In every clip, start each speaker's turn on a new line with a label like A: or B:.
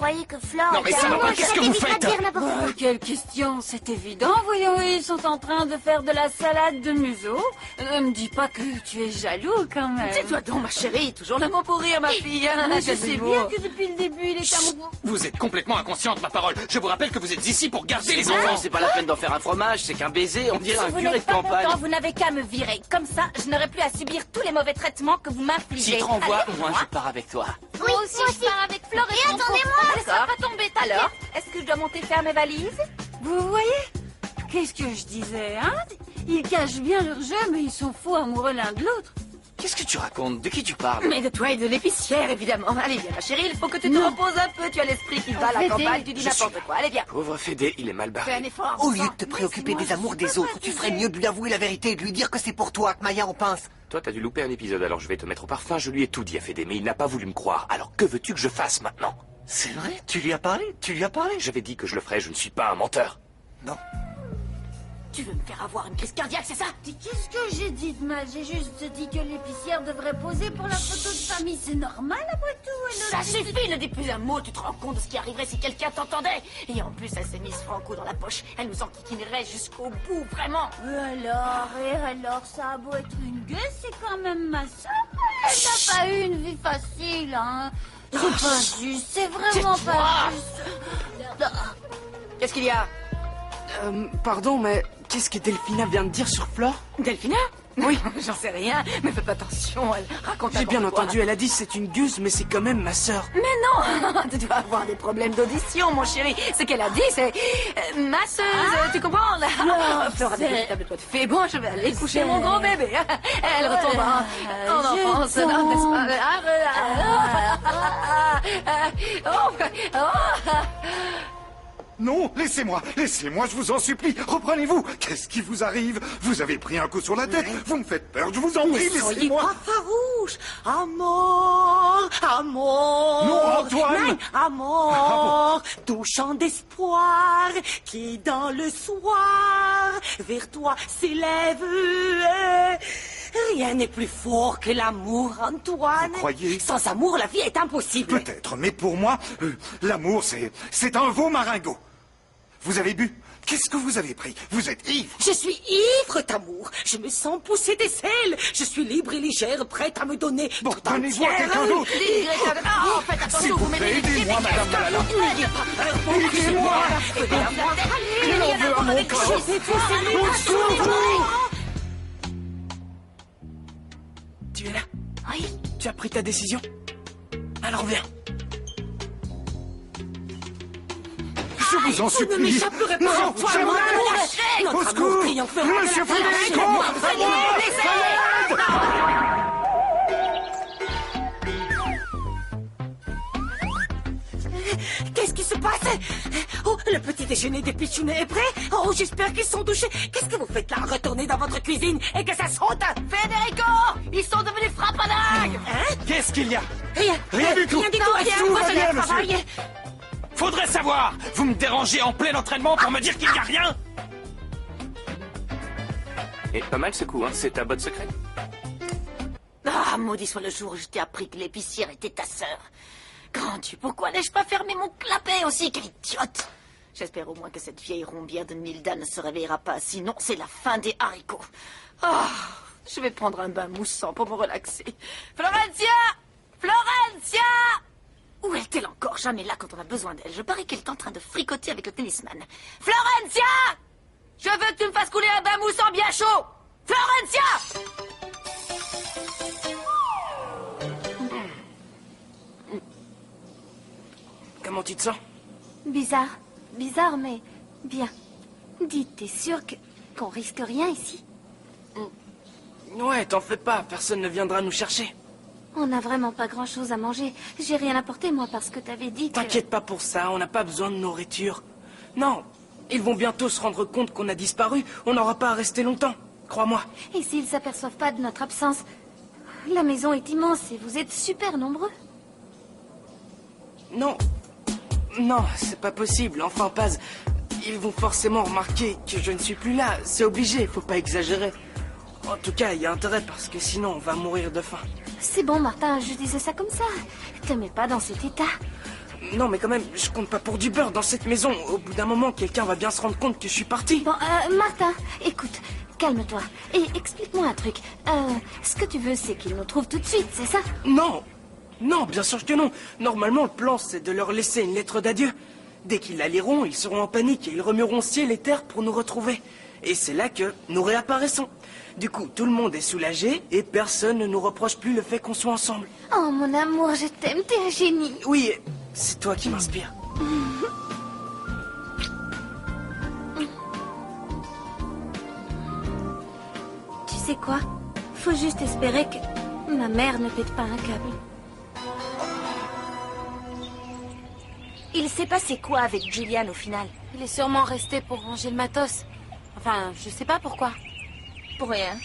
A: croyais que Flore...
B: Non mais ça va pas, qu'est-ce que vous faites?
C: Quelle question, c'est évident. Voyons, ils sont en train de faire de la salade de museau. Ne me dis pas que tu es jaloux quand même.
D: Tais-toi donc, ma chérie, toujours le mot pour rire, ma fille.
C: Mais je sais bien que depuis le début, il est amoureux.
B: Vous êtes complètement inconscient de ma parole. Je vous rappelle que vous êtes ici pour garder les
E: Non,
B: enfants.
E: c'est pas la peine d'en faire un fromage, c'est qu'un baiser, on dirait un
A: Si vous
E: curé
A: n'êtes
E: de
A: pas
E: campagne.
A: content, vous n'avez qu'à me virer. Comme ça, je n'aurai plus à subir tous les mauvais traitements que vous m'infligez.
E: Si tu renvoies,
A: Allez,
E: moi je pars avec toi.
A: Oui, moi aussi, je pars avec Flore et attendez-moi. Laisse-moi pas tomber. Alors, est-ce que je dois monter faire mes valises?
C: Vous voyez? Qu'est-ce que je disais, hein? Ils cachent bien leur jeu, mais ils sont fous amoureux l'un de l'autre.
E: Qu'est-ce que tu racontes? De qui tu parles?
D: Mais de toi et de l'épicière, évidemment. Allez, viens, ma chérie, il faut que tu te reposes un peu. Tu as l'esprit qui va à la
C: Fédé,
D: campagne, tu dis n'importe quoi. Allez, viens.
E: Pauvre Fédé, il est mal
D: Fais un
E: barré.
D: effort.
F: Au lieu
D: bon
F: de te
D: sang.
F: préoccuper des amours des autres, tu ferais mieux de lui avouer la vérité et de lui dire que c'est pour toi que Maya en pince.
E: Toi, t'as dû louper un épisode, alors je vais te mettre au parfum. Je lui ai tout dit à Fédé, mais il n'a pas voulu me croire. Alors que veux-tu que je fasse maintenant?
F: C'est vrai? Tu lui as parlé? Tu lui as parlé?
E: J'avais dit que je le ferais, je ne suis pas un menteur.
F: Non.
D: Tu veux me faire avoir une crise cardiaque, c'est ça?
C: Qu'est-ce que j'ai dit de mal? J'ai juste dit que l'épicière devrait poser pour la photo de famille. C'est normal après tout.
D: Ça suffit, ne dis plus un mot. Tu te rends compte de ce qui arriverait si quelqu'un t'entendait? Et en plus, elle s'est mise franco dans la poche. Elle nous enquiquinerait jusqu'au bout, vraiment.
C: Et alors, ça a beau être une gueule, c'est quand même ma soeur. Elle n'a pas eu une vie facile, hein. C'est pas juste, c'est vraiment pas juste.
D: Qu'est-ce qu'il y a?
G: Pardon, mais qu'est-ce que Delphina vient de dire sur Flore?
D: Delphina? Oui, j'en sais rien, mais fais pas attention, elle raconte
G: J'ai bien
D: n'importe quoi.
G: entendu, elle a dit c'est une gueuse, mais c'est quand même ma sœur.
D: Mais non, tu dois avoir des problèmes d'audition, mon chéri. Ce qu'elle a dit, c'est masseuse, tu comprends? Flore a des véritables doigts de fée. Bon, je vais aller coucher mon gros bébé. Elle retombe en enfance, non, n'est-ce pas?
H: Non, laissez-moi, je vous en supplie. Reprenez-vous. Qu'est-ce qui vous arrive? Vous avez pris un coup sur la tête. Vous me faites peur, je vous en prie, laissez-moi.
I: Farouche, amour, amour.
H: Non, Antoine.
I: Nein, amour, touchant d'espoir, qui dans le soir vers toi s'élève. Rien n'est plus fort que l'amour, Antoine.
H: Vous croyez?
I: Sans amour, la vie est impossible.
H: Peut-être, mais pour moi, l'amour, c'est un veau maringot. Vous avez bu? Qu'est-ce que vous avez pris? Vous êtes ivre.
I: Je suis ivre d'amour. Je me sens pousser des ailes. Je suis libre et légère, prête à me donner.
H: Bon,
I: tout
H: donnez-vous à
I: entière.
H: quelqu'un d'autre.
D: Faites
H: S'il
D: attention,
H: vous
D: vous
H: plaît,
D: mettez les
H: aidez-moi, madame Malala.
I: N'ayez pas peur, mon
H: Aidez-moi.
D: Il
H: en veut à mon corps. Au secours.
G: Tu es là?
D: Oui.
G: Tu as pris ta décision? Alors viens.
H: Je vous en
I: Vous ne
H: supplie.
I: m'échapperez pas,
H: Non,
I: Antoine.
H: jamais.
I: Lâchez.
H: Au
I: Notre
H: secours.
I: amour triomphera.
H: Monsieur Federico.
I: Qu'est-ce qui se passe? Oh, le petit déjeuner des pitchounets est prêt? Oh, j'espère qu'ils sont douchés. Qu'est-ce que vous faites là? Retournez dans votre cuisine et que ça saute.
D: Federico, ils sont devenus frappanagues.
I: Hein?
H: Qu'est-ce qu'il y a?
I: Rien.
H: Rien du tout.
I: Rien du tout.
H: Tout
I: Rien. Moi,
H: va
I: je
H: bien,
I: ne travaille.
B: Faudrait savoir. Vous me dérangez en plein entraînement pour me dire qu'il n'y a rien.
E: Et pas mal ce coup, hein? C'est ta botte secrète?
D: Ah, maudit soit le jour où je t'ai appris que l'épicière était ta sœur. Grand Dieu, pourquoi n'ai-je pas fermé mon clapet aussi? Quelle idiote! J'espère au moins que cette vieille rombière de Milda ne se réveillera pas, sinon c'est la fin des haricots. Ah, je vais prendre un bain moussant pour me relaxer. Florencia! Florencia! Où est-elle encore? Jamais là quand on a besoin d'elle. Je parie qu'elle est en train de fricoter avec le tennisman. Florencia! Je veux que tu me fasses couler un bain moussant bien chaud! Florencia!
G: Comment tu te sens?
A: Bizarre, mais bien. Dis, t'es sûr qu'on risque rien ici?
G: Ouais, t'en fais pas, personne ne viendra nous chercher.
A: On n'a vraiment pas grand-chose à manger. J'ai rien apporté, moi, parce que t'avais dit que...
G: T'inquiète pas pour ça, on n'a pas besoin de nourriture. Non, ils vont bientôt se rendre compte qu'on a disparu. On n'aura pas à rester longtemps, crois-moi.
A: Et s'ils s'aperçoivent pas de notre absence? La maison est immense et vous êtes super nombreux.
G: Non, c'est pas possible. Enfin, Paz, ils vont forcément remarquer que je ne suis plus là. C'est obligé, faut pas exagérer. En tout cas, il y a intérêt parce que sinon on va mourir de faim.
A: C'est bon, Martin, je disais ça comme ça. Te mets pas dans cet état.
G: Non, mais quand même, je compte pas pour du beurre dans cette maison. Au bout d'un moment, quelqu'un va bien se rendre compte que je suis parti.
A: Bon, Martin, écoute, calme-toi. Et explique-moi un truc. Ce que tu veux, c'est qu'ils nous trouvent tout de suite, c'est ça?
G: Non. Non, bien sûr que non. Normalement, le plan, c'est de leur laisser une lettre d'adieu. Dès qu'ils la liront, ils seront en panique et ils remueront ciel et terre pour nous retrouver. Et c'est là que nous réapparaissons. Du coup, tout le monde est soulagé et personne ne nous reproche plus le fait qu'on soit ensemble.
A: Oh, mon amour, je t'aime, t'es un génie.
G: Oui, c'est toi qui m'inspires.
A: Tu sais quoi? Faut juste espérer que ma mère ne pète pas un câble.
J: Il s'est passé quoi avec Julian au final?
K: Il est sûrement resté pour ranger le matos. Enfin, je sais pas pourquoi.
J: Pour rien.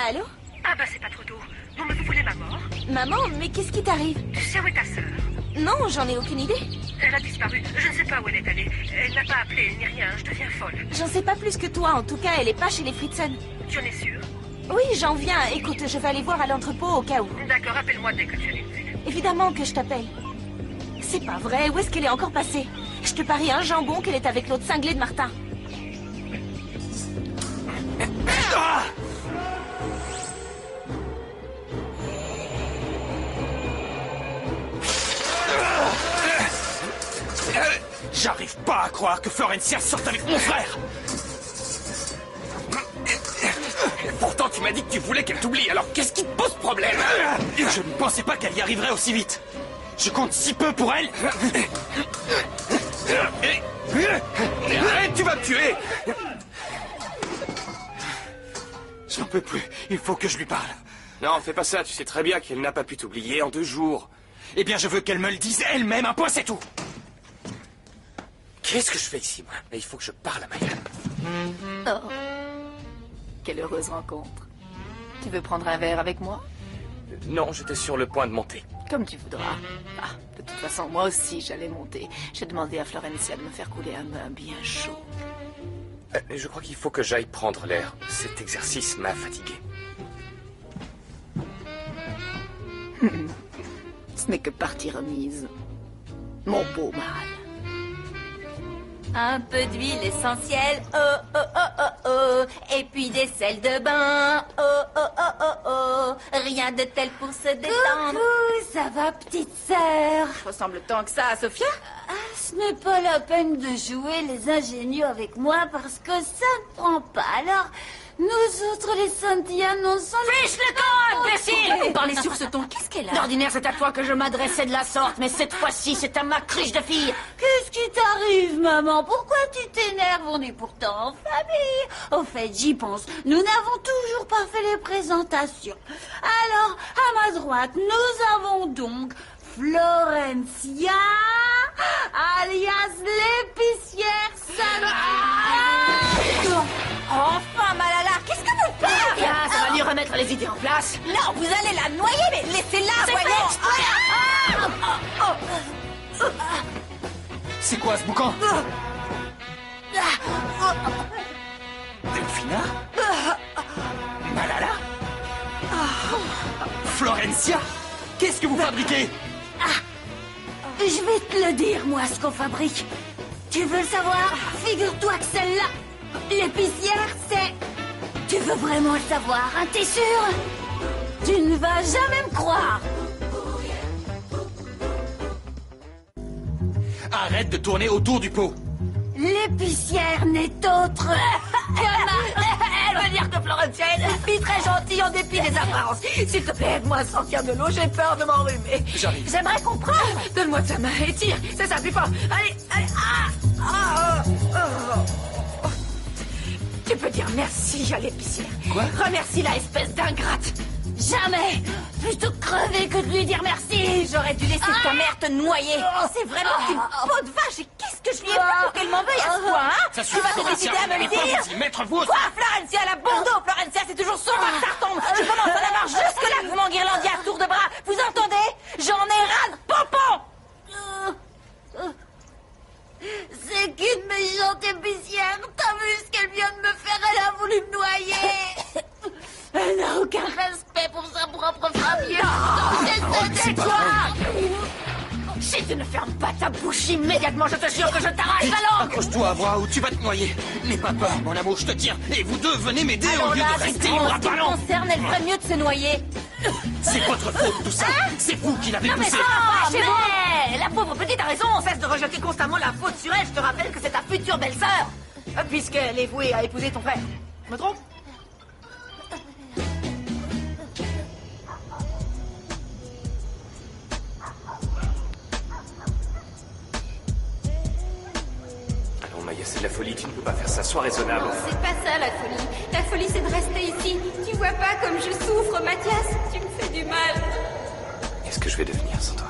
J: Allô?
L: Ah bah c'est pas trop tôt. Non mais vous voulez ma mort?
J: Maman, mais qu'est-ce qui t'arrive?
L: Tu sais où est ta sœur?
J: Non, j'en ai aucune idée.
L: Elle a disparu. Je ne sais pas où elle est allée. Elle n'a pas appelé ni rien. Je deviens folle.
J: J'en sais pas plus que toi. En tout cas, elle est pas chez les Fritzen.
L: Tu en es sûre?
J: Oui, j'en viens. Écoute, je vais aller voir à l'entrepôt au cas où.
L: D'accord, appelle-moi dès que tu as des nouvelles.
J: Évidemment que je t'appelle. C'est pas vrai. Où est-ce qu'elle est encore passée? Je te parie un jambon qu'elle est avec l'autre cinglé de Martin.
B: J'arrive pas à croire que Florencia sorte avec mon frère. Pourtant, tu m'as dit que tu voulais qu'elle t'oublie, alors qu'est-ce qui te pose problème? Je ne pensais pas qu'elle y arriverait aussi vite. Je compte si peu pour elle. Arrête, tu vas me tuer. Je n'en peux plus, il faut que je lui parle.
E: Non, fais pas ça, tu sais très bien qu'elle n'a pas pu t'oublier en 2 jours.
B: Eh bien, je veux qu'elle me le dise elle-même, un point c'est tout.
E: Qu'est-ce que je fais ici, moi? Il faut que je parle à Maya.
D: Oh. Quelle heureuse rencontre. Tu veux prendre un verre avec moi?
E: Non, j'étais sur le point de monter.
D: Comme tu voudras. Ah, de toute façon, moi aussi, j'allais monter. J'ai demandé à Florencia de me faire couler un bain bien chaud.
E: Je crois qu'il faut que j'aille prendre l'air. Cet exercice m'a fatigué.
D: Ce n'est que partie remise. Mon beau mâle.
C: Un peu d'huile essentielle, oh oh oh oh oh, et puis des sels de bain, oh oh oh oh oh, rien de tel pour se détendre.
A: Coucou, ça va, petite sœur?
D: Ressemble tant que ça à Sophia?
C: Ce n'est pas la peine de jouer les ingénieux avec moi parce que ça ne prend pas. Alors, nous autres les Santianes, on s'en...
D: Fiche le camp, imbécile!
C: Vous parlez sur ce ton, qu'est-ce qu'elle a?
D: D'ordinaire, c'est à toi que je m'adressais de la sorte, mais cette fois-ci, c'est à ma cruche de fille.
C: Qu'est-ce qui t'arrive, maman? Pourquoi tu t'énerves? On est pourtant en famille. Au fait, j'y pense. Nous n'avons toujours pas fait les présentations. Alors, à ma droite, nous avons donc Florencia, alias l'épicière Sandra.
J: Enfin, Malala, qu'est-ce que vous faites?
D: Bien, ça va lui remettre les idées en place.
J: Non, vous allez la noyer, mais laissez-la, voyons.
B: C'est quoi ce boucan? Delphina? Malala? Florencia? Qu'est-ce que vous fabriquez?
C: Je vais te le dire, moi, ce qu'on fabrique. Tu veux le savoir? Figure-toi que celle-là, l'épicière, c'est... Tu veux vraiment le savoir, hein? T'es sûr? Tu ne vas jamais me croire.
B: Arrête de tourner autour du pot.
C: L'épicière n'est autre
D: Elle veut dire que Florencia est une fille très gentille en dépit des apparences. S'il te plaît, aide-moi à sortir de l'eau, j'ai peur de m'enrhumer.
B: J'arrive.
D: J'aimerais comprendre. Donne-moi ta main et tire. C'est ça, plus fort. Allez, allez. Tu peux dire merci à l'épicière.
B: Quoi?
D: Remercie-la, espèce d'ingrate.
C: Jamais. Plutôt crever que de lui dire merci.
J: J'aurais dû laisser ta mère te noyer. C'est vraiment une peau de vache. Et qu'est-ce que je lui ai fait pour qu'elle m'en veuille à ce point, hein?
B: Ça
J: Tu vas te décider à me le dire?
B: Mettre vous.
J: Quoi, Florencia, la Bordeaux? Florencia, c'est toujours sur moi que ça retombe. Je commence à en avoir jusque-là, vous m'enguirlandiez à tour de bras. Vous entendez? J'en ai ras de pompon.
C: C'est qu'une méchante épicière. T'as vu ce qu'elle vient de me faire? Elle a voulu me noyer. Elle n'a aucun respect pour sa propre famille.
B: C'est pas
D: immédiatement, je te jure que je t'arrache la langue.
B: Accroche-toi, bras, ou tu vas te noyer. N'aie pas peur, mon amour, je te tiens. Et vous deux, venez m'aider au
J: Alors
B: lieu
J: là,
B: de rester
J: c'est
B: les
J: bon,
B: bras
J: ce qui me
B: ballants.
J: concerne, elle ferait mieux de se noyer.
B: C'est votre faute, tout ça. C'est vous qui l'avez
D: Non mais
B: poussé.
D: ça, mais la pauvre petite a raison, on cesse de rejeter constamment la faute sur elle. Je te rappelle que c'est ta future belle-sœur. Puisqu'elle est vouée à épouser ton frère. Je me trompe?
E: Allons, Maya, c'est de la folie, tu ne peux pas faire ça, sois raisonnable.
A: C'est pas ça la folie. La folie, c'est de rester ici. Tu vois pas comme je souffre, Mathias. Tu me fais du mal.
E: Qu'est-ce que je vais devenir sans toi?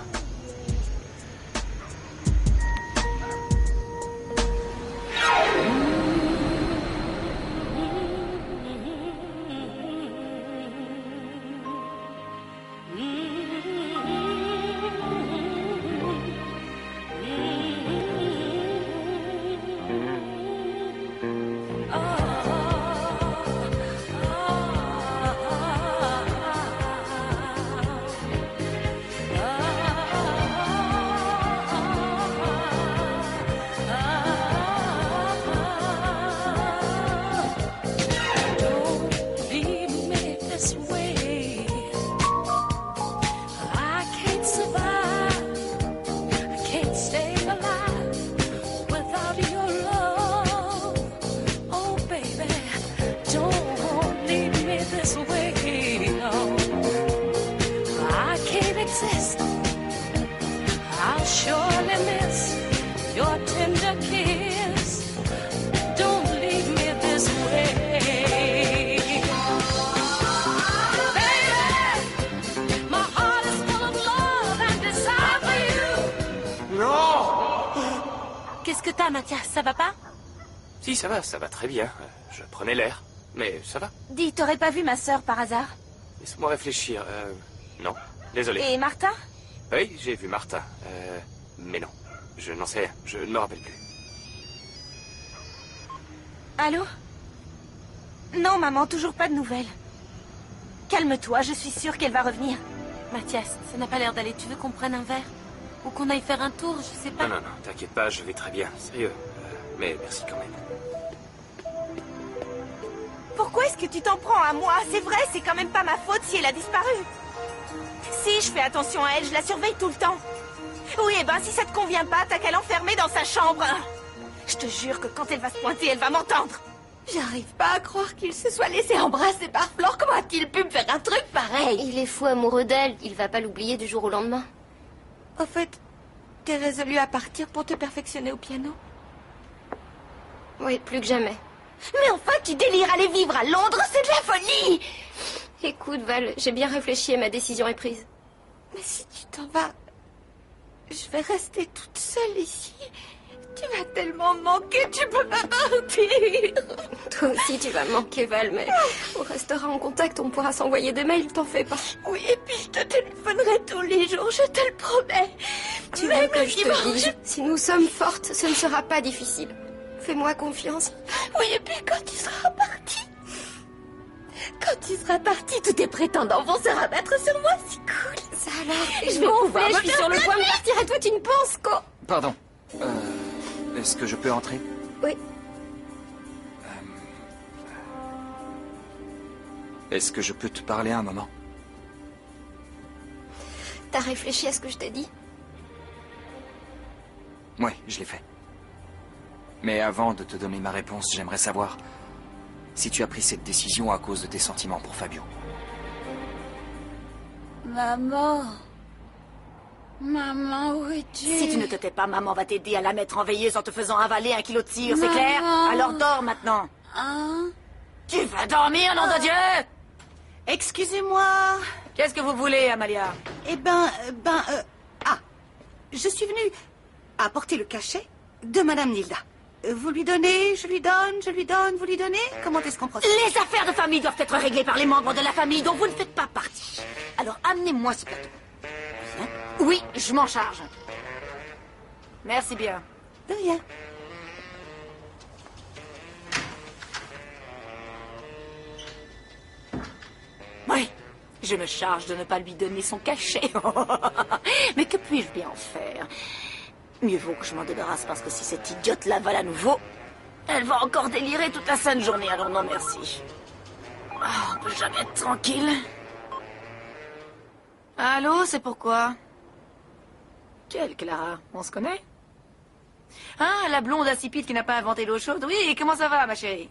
J: Qu'est-ce que t'as, Mathias? Ça va pas?
E: Si, ça va très bien. Je prenais l'air, mais ça va.
A: Dis, t'aurais pas vu ma sœur par hasard?
E: Laisse-moi réfléchir. Non, désolé.
A: Et Martha?
E: Oui, j'ai vu Martha. Mais non, je n'en sais rien. Je ne me rappelle plus.
A: Allô? Non, maman, toujours pas de nouvelles. Calme-toi, je suis sûre qu'elle va revenir.
J: Mathias, ça n'a pas l'air d'aller. Tu veux qu'on prenne un verre? Ou qu'on aille faire un tour, je sais pas.
E: Non, t'inquiète pas, je vais très bien. Sérieux. Mais merci quand même.
A: Pourquoi est-ce que tu t'en prends à moi? C'est vrai, c'est quand même pas ma faute si elle a disparu. Si, je fais attention à elle, je la surveille tout le temps. Oui, eh ben, si ça te convient pas, t'as qu'à l'enfermer dans sa chambre. Je te jure que quand elle va se pointer, elle va m'entendre. J'arrive pas à croire qu'il se soit laissé embrasser par Flore. Comment a-t-il pu me faire un truc pareil?
M: Il est fou amoureux d'elle. Il va pas l'oublier du jour au lendemain.
A: Au fait, t'es résolu à partir pour te perfectionner au piano?
M: Oui, plus que jamais.
A: Mais enfin, tu délires aller vivre à Londres, c'est de la folie!
M: Écoute, Val, j'ai bien réfléchi et ma décision est prise.
A: Mais si tu t'en vas, je vais rester toute seule ici. Tu vas tellement me manquer, tu peux pas partir.
M: Toi aussi, tu vas me manquer, Val, mais on restera en contact, on pourra s'envoyer des mails, t'en fais pas.
A: Oui, et puis je te téléphonerai tous les jours, je te le promets.
M: Tu veux que je te dise, si nous sommes fortes, ce ne sera pas difficile. Fais-moi confiance.
A: Oui, et puis quand tu seras parti... Quand tu seras parti, tous tes prétendants vont se rabattre sur moi, c'est cool.
M: Ça alors,
A: je vais pouvoir
M: je suis sur le point de partir et toi tu ne penses qu'au...
N: Pardon. Est-ce que je peux entrer?
M: Oui.
N: Est-ce que je peux te parler un moment?
M: T'as réfléchi à ce que je t'ai dit?
N: Oui, je l'ai fait. Mais avant de te donner ma réponse, j'aimerais savoir si tu as pris cette décision à cause de tes sentiments pour Fabio.
C: Maman... Maman, où es-tu?
D: Si tu ne te tais pas, maman va t'aider à la mettre en veilleuse en te faisant avaler 1 kilo de cire, c'est
C: Maman.
D: clair? Alors dors maintenant.
C: Hein?
D: Tu vas dormir, nom de Dieu!
I: Excusez-moi.
D: Qu'est-ce que vous voulez, Amalia?
I: Je suis venue apporter le cachet de Madame Nilda. Vous lui donnez, je lui donne, je lui donne, vous lui donnez? Comment est-ce qu'on procède?
D: Les affaires de famille doivent être réglées par les membres de la famille dont vous ne faites pas partie. Alors amenez-moi ce plateau. Hein? Oui, je m'en charge. Merci bien.
I: De rien.
D: Oui, je me charge de ne pas lui donner son cachet. Mais que puis-je bien en faire? Mieux vaut que je m'en débarrasse parce que si cette idiote l'avale à nouveau, elle va encore délirer toute la sainte journée, alors non merci. Oh, on peut jamais être tranquille. Allô, c'est pourquoi? Quelle Clara? On se connaît? Ah, la blonde insipide qui n'a pas inventé l'eau chaude. Oui, comment ça va, ma chérie?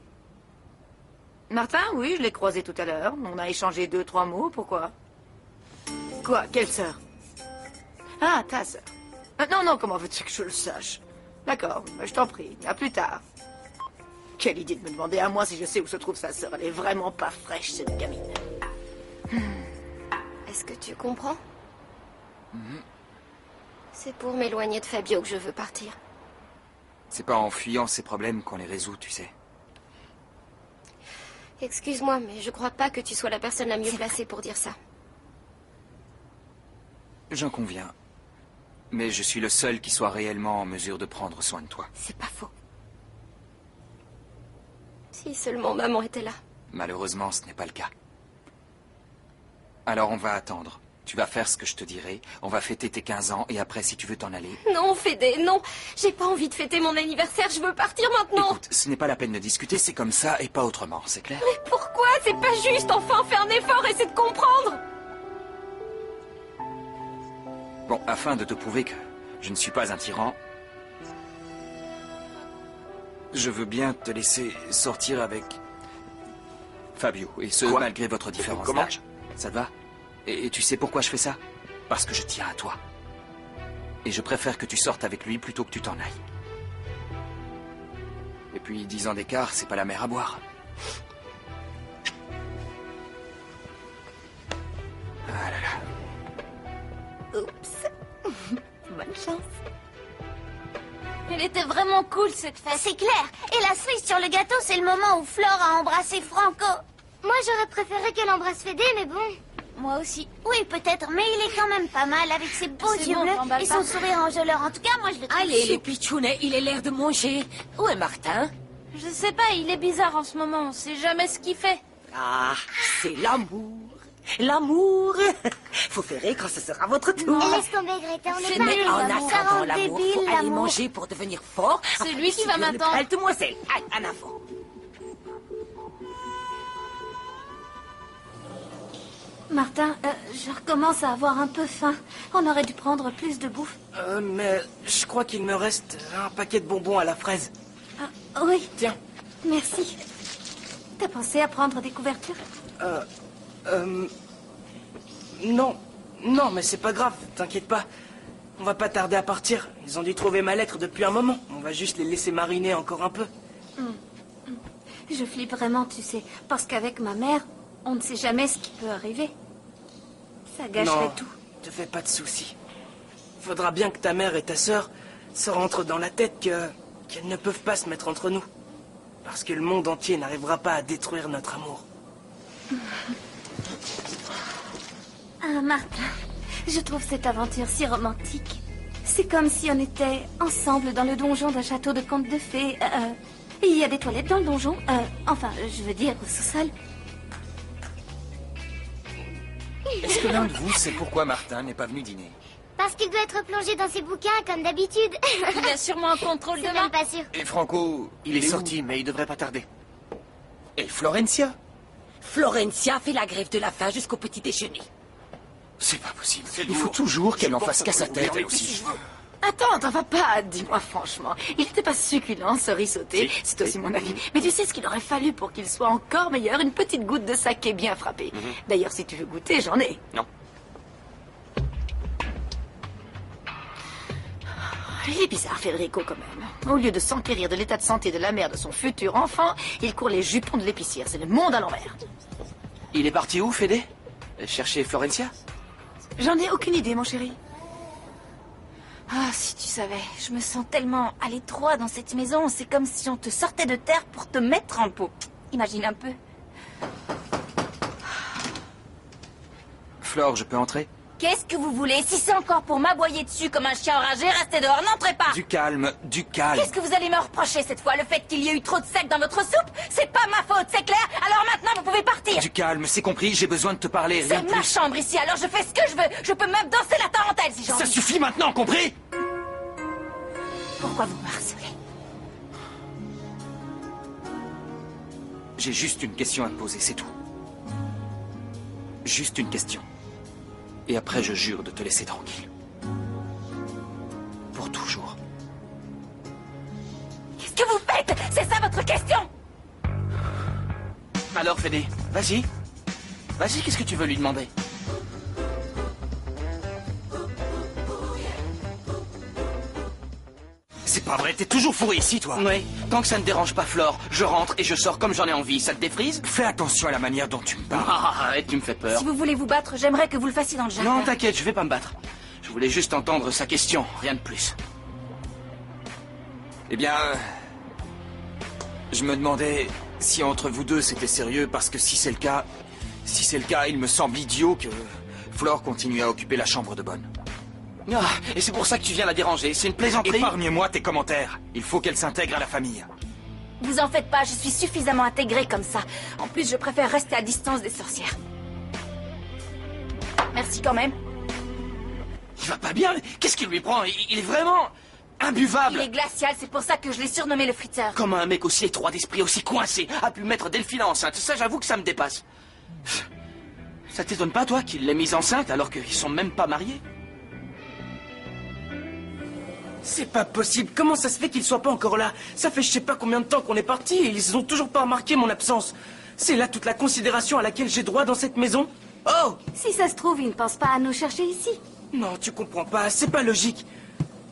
D: Martin, oui, je l'ai croisé tout à l'heure. On a échangé 2-3 mots, pourquoi? Quoi? Quelle sœur? Ah, ta sœur. Non, non, comment veux-tu que je le sache? D'accord, je t'en prie, à plus tard. Quelle idée de me demander à moi si je sais où se trouve sa sœur. Elle est vraiment pas fraîche, cette gamine.
M: Est-ce que tu comprends? C'est pour m'éloigner de Fabio que je veux partir.
N: C'est pas en fuyant ces problèmes qu'on les résout, tu sais.
M: Excuse-moi, mais je crois pas que tu sois la personne la mieux placée pour dire ça.
N: J'en conviens. Mais je suis le seul qui soit réellement en mesure de prendre soin de toi.
M: C'est pas faux. Si seulement maman était là.
N: Malheureusement, ce n'est pas le cas. Alors on va attendre. Tu vas faire ce que je te dirai. On va fêter tes 15 ans et après, si tu veux t'en aller...
M: Non, Fédé, non. J'ai pas envie de fêter mon anniversaire. Je veux partir maintenant.
N: Écoute, ce n'est pas la peine de discuter. C'est comme ça et pas autrement, c'est clair?
M: Mais pourquoi? C'est pas juste. Enfin, fais un effort, essaie de comprendre.
N: Bon, afin de te prouver que je ne suis pas un tyran, je veux bien te laisser sortir avec Fabio, et ce, malgré votre différence d'âge. Ça te va? Et tu sais pourquoi je fais ça? Parce que je tiens à toi. Et je préfère que tu sortes avec lui plutôt que tu t'en ailles. Et puis, 10 ans d'écart, c'est pas la mer à boire. Ah là là.
C: Oups. Bonne chance. Elle était vraiment cool, cette fête.
O: C'est clair. Et la cerise sur le gâteau, c'est le moment où Flore a embrassé Franco. Moi, j'aurais préféré qu'elle embrasse Fédé, mais bon.
C: Moi aussi.
O: Oui, peut-être, mais il est quand même pas mal avec ses beaux yeux bleus et son sourire enjôleur. En tout cas, moi, je le trouve
I: Allez,
O: chou.
I: les pitchounets, il est l'air de manger. Où est Martin?
C: Je sais pas, il est bizarre en ce moment. On sait jamais ce qu'il fait.
I: Ah, c'est l'amour. L'amour. Vous verrez quand ce sera votre tour.
O: Laisse tomber, Greta, on n'est pas
I: Mais
O: nul,
I: en
O: l'amour. Ça
I: attendant
O: rend
I: l'amour,
O: débile,
I: faut aller
O: l'amour.
I: manger pour devenir fort.
C: C'est lui qui va m'attendre.
I: Belle demoiselle. Allez, en avant.
C: Martin, je recommence à avoir un peu faim. On aurait dû prendre plus de bouffe.
G: Mais je crois qu'il me reste un paquet de bonbons à la fraise.
C: Ah, oui.
G: Tiens.
C: Merci. T'as pensé à prendre des couvertures?
G: Non. Non, mais c'est pas grave, t'inquiète pas. On va pas tarder à partir. Ils ont dû trouver ma lettre depuis un moment. On va juste les laisser mariner encore un peu.
C: Je flippe vraiment, tu sais. Parce qu'avec ma mère, on ne sait jamais ce qui peut arriver. Ça gâcherait
G: Non,
C: tout.
G: te fais pas de soucis. Faudra bien que ta mère et ta sœur se rentrent dans la tête qu'elles ne peuvent pas se mettre entre nous. Parce que le monde entier n'arrivera pas à détruire notre amour.
C: Ah, Martin, je trouve cette aventure si romantique. C'est comme si on était ensemble dans le donjon d'un château de contes de fées. Il y a des toilettes dans le donjon. Enfin, je veux dire au sous-sol.
N: Est-ce que l'un de vous sait pourquoi Martin n'est pas venu dîner?
O: Parce qu'il doit être plongé dans ses bouquins, comme d'habitude.
C: Il a sûrement un contrôle
O: C'est
C: demain.
O: même pas sûr.
N: Et Franco,
B: Il est
N: où?
B: sorti, mais il devrait pas tarder.
N: Et Florencia?
I: Florencia fait la grève de la faim jusqu'au petit déjeuner.
N: C'est pas possible. Il faut toujours qu'elle en fasse qu'à sa tête, elle aussi.
D: Attends, t'en vas pas, dis-moi franchement. Il n'était pas succulent, ce riz sauté. C'est aussi mon avis. Mais tu sais ce qu'il aurait fallu pour qu'il soit encore meilleur? Une petite goutte de saké bien frappé. D'ailleurs, si tu veux goûter, j'en ai.
E: Non.
D: Il est bizarre, Federico, quand même. Au lieu de s'enquérir de l'état de santé de la mère de son futur enfant, il court les jupons de l'épicière. C'est le monde à l'envers.
E: Il est parti où, Fédé? Chercher Florencia?
D: J'en ai aucune idée, mon chéri.
C: Ah, si tu savais, je me sens tellement à l'étroit dans cette maison. C'est comme si on te sortait de terre pour te mettre en pot. Imagine un peu.
N: Flore, je peux entrer?
C: Qu'est-ce que vous voulez? Si c'est encore pour m'aboyer dessus comme un chien enragé, restez dehors, n'entrez pas!
N: Du calme, du calme.
C: Qu'est-ce que vous allez me reprocher cette fois? Le fait qu'il y ait eu trop de sel dans votre soupe? C'est pas ma faute, c'est clair? Alors maintenant, vous pouvez partir!
N: Du calme, c'est compris, j'ai besoin de te parler, rien
C: C'est
N: de
C: ma
N: plus.
C: chambre ici, alors je fais ce que je veux! Je peux même danser la tarentelle si j'ai envie!
N: Ça suffit maintenant, compris?
J: Pourquoi vous me harcelez?
N: J'ai juste une question à te poser, c'est tout. Juste une question. Et après, je jure de te laisser tranquille. Pour toujours.
J: Qu'est-ce que vous faites? C'est ça votre question?
G: Alors, Fédé, vas-y. Vas-y, qu'est-ce que tu veux lui demander? C'est pas vrai, t'es toujours fourré ici, toi. Oui, tant que ça ne dérange pas Flore, je rentre et je sors comme j'en ai envie. Ça te défrise? Fais attention à la manière dont tu me parles. Arrête, tu me fais peur.
J: Si vous voulez vous battre, j'aimerais que vous le fassiez dans le jardin.
G: Non, t'inquiète, je vais pas me battre. Je voulais juste entendre sa question, rien de plus.
N: Eh bien... je me demandais si entre vous deux c'était sérieux, parce que si c'est le cas... Si c'est le cas, il me semble idiot que Flore continue à occuper la chambre de Bonne.
G: Ah, et c'est pour ça que tu viens la déranger, c'est une plaisanterie.
N: Épargne-moi tes commentaires. Il faut qu'elle s'intègre à la famille.
J: Vous en faites pas, je suis suffisamment intégrée comme ça. En plus, je préfère rester à distance des sorcières. Merci quand même.
G: Il va pas bien, qu'est-ce qui lui prend? Il est vraiment imbuvable.
J: Il est glacial, c'est pour ça que je l'ai surnommé le friteur.
G: Comment un mec aussi étroit d'esprit, aussi coincé, a pu mettre Delphine enceinte? Ça, j'avoue que ça me dépasse. Ça t'étonne pas, toi, qu'il l'ait mise enceinte alors qu'ils sont même pas mariés? C'est pas possible. Comment ça se fait qu'ils soient pas encore là? Ça fait je sais pas combien de temps qu'on est partis et ils ont toujours pas remarqué mon absence. C'est là toute la considération à laquelle j'ai droit dans cette maison? Oh!
K: Si ça se trouve, ils ne pensent pas à nous chercher ici.
G: Non, tu comprends pas. C'est pas logique.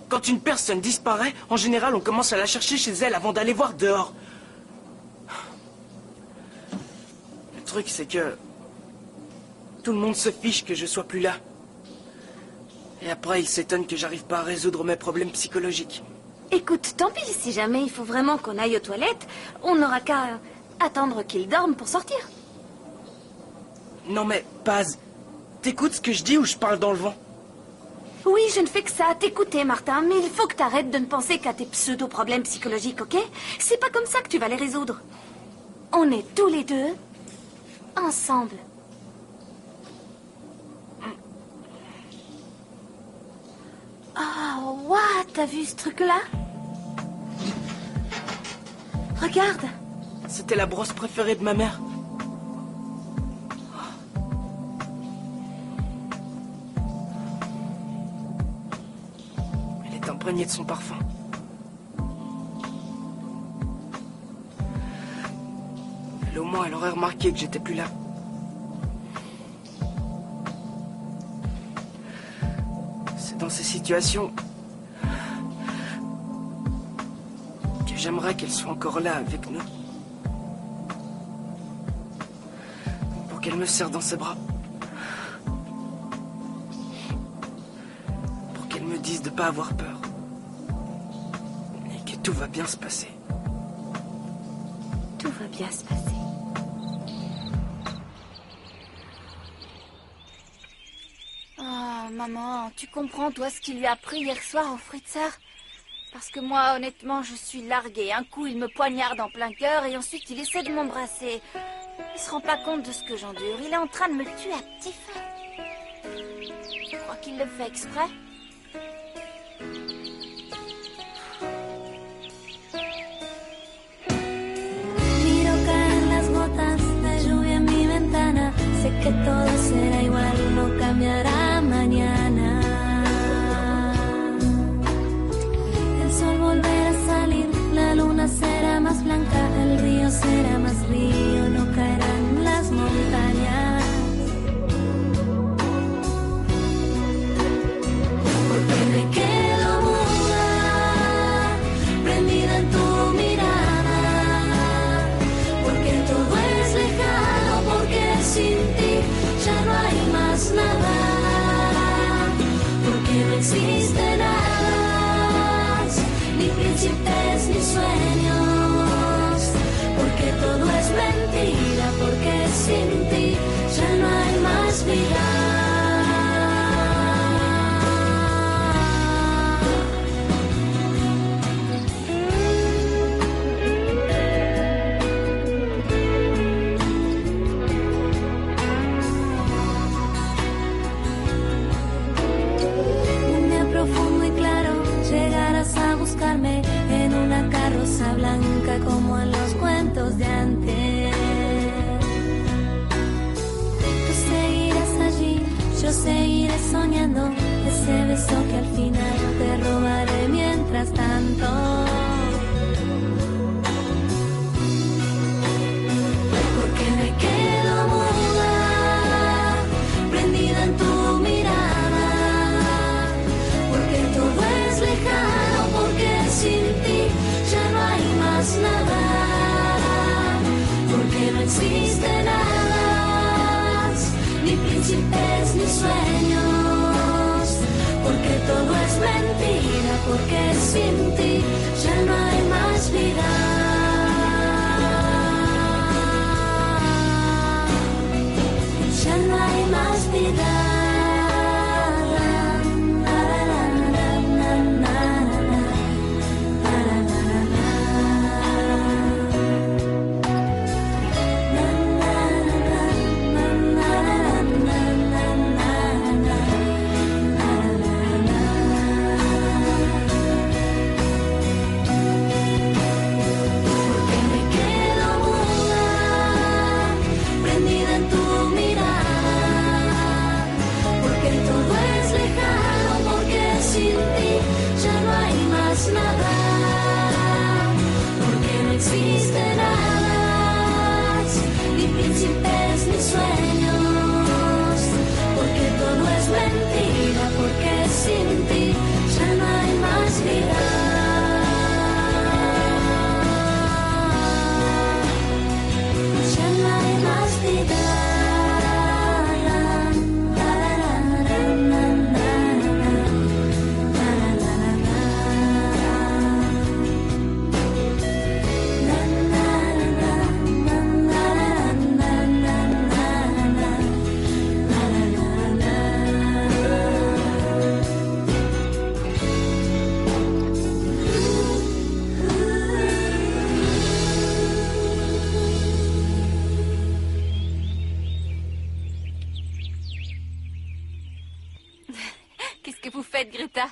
G: Quand une personne disparaît, en général, on commence à la chercher chez elle avant d'aller voir dehors. Le truc, c'est que... tout le monde se fiche que je sois plus là. Et après, il s'étonne que j'arrive pas à résoudre mes problèmes psychologiques.
K: Écoute, tant pis, si jamais il faut vraiment qu'on aille aux toilettes, on n'aura qu'à attendre qu'il dorme pour sortir.
G: Non mais, Paz, t'écoutes ce que je dis ou je parle dans le vent?
K: Oui, je ne fais que ça, t'écouter, Martin, mais il faut que t'arrêtes de ne penser qu'à tes pseudo-problèmes psychologiques, ok? C'est pas comme ça que tu vas les résoudre. On est tous les deux ensemble. Oh, waouh, t'as vu ce truc-là? Regarde.
G: C'était la brosse préférée de ma mère. Elle est imprégnée de son parfum. Mais au moins, elle aurait remarqué que j'étais plus là. Dans ces situations que j'aimerais qu'elle soit encore là avec nous. Pour qu'elle me serre dans ses bras. Pour qu'elle me dise de ne pas avoir peur. Et que tout va bien se passer.
K: Tout va bien se passer. Maman, tu comprends, toi, ce qu'il lui a pris hier soir au Fritzer? Parce que moi, honnêtement, je suis larguée. Un coup, il me poignarde en plein cœur et ensuite, il essaie de m'embrasser. Il se rend pas compte de ce que j'endure. Il est en train de me tuer à petit feu. Tu crois qu'il le fait exprès?
P: Miro caer las gotas de lluvia en mi ventana. Sé que todo será igual, no cambiará mañana. El sol volverá a salir, la luna será más blanca, el río será más río, no caerán las montañas. Porque me quedo muda, prendida en tu mirada. Porque todo es lejano, porque sin ti ya no hay más nada. Porque no existe nada, ni príncipes ni sueños. Porque todo es mentira, porque sin ti ya no hay más vida. Un día profundo y claro llegarás a buscarme. nunca como en los cuentos de antes. Tú seguirás allí, yo seguiré soñando ese beso que al final te robaré mientras tanto. Porque me quedo muda, prendida en tu mirada, porque todo es lejano, porque sin ti ya no hay más nada, porque no existe nada, ni príncipes ni sueños, porque todo es mentira, porque sin ti ya no hay más vida. Ya no hay más vida.
K: Qu'est-ce que vous faites, Greta?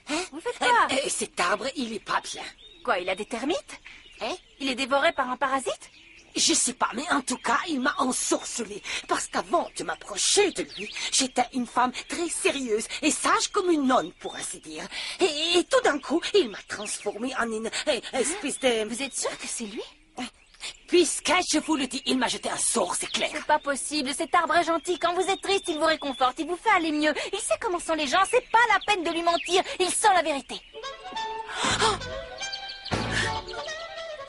I: Hein?
K: Vous faites quoi?
I: Cet arbre, il est pas bien.
K: Quoi, il a des termites?
I: Hein?
K: Il est dévoré par un parasite?
I: Je sais pas, mais en tout cas, il m'a ensorcelé. Parce qu'avant de m'approcher de lui, j'étais une femme très sérieuse et sage comme une nonne, pour ainsi dire. Et tout d'un coup, il m'a transformée en une espèce de...
K: Vous êtes sûr que c'est lui?
I: Puisque je vous le dis, il m'a jeté un sort, c'est clair.
K: C'est pas possible, cet arbre est gentil. Quand vous êtes triste, il vous réconforte, il vous fait aller mieux. Il sait comment sont les gens, c'est pas la peine de lui mentir. Il sent la vérité.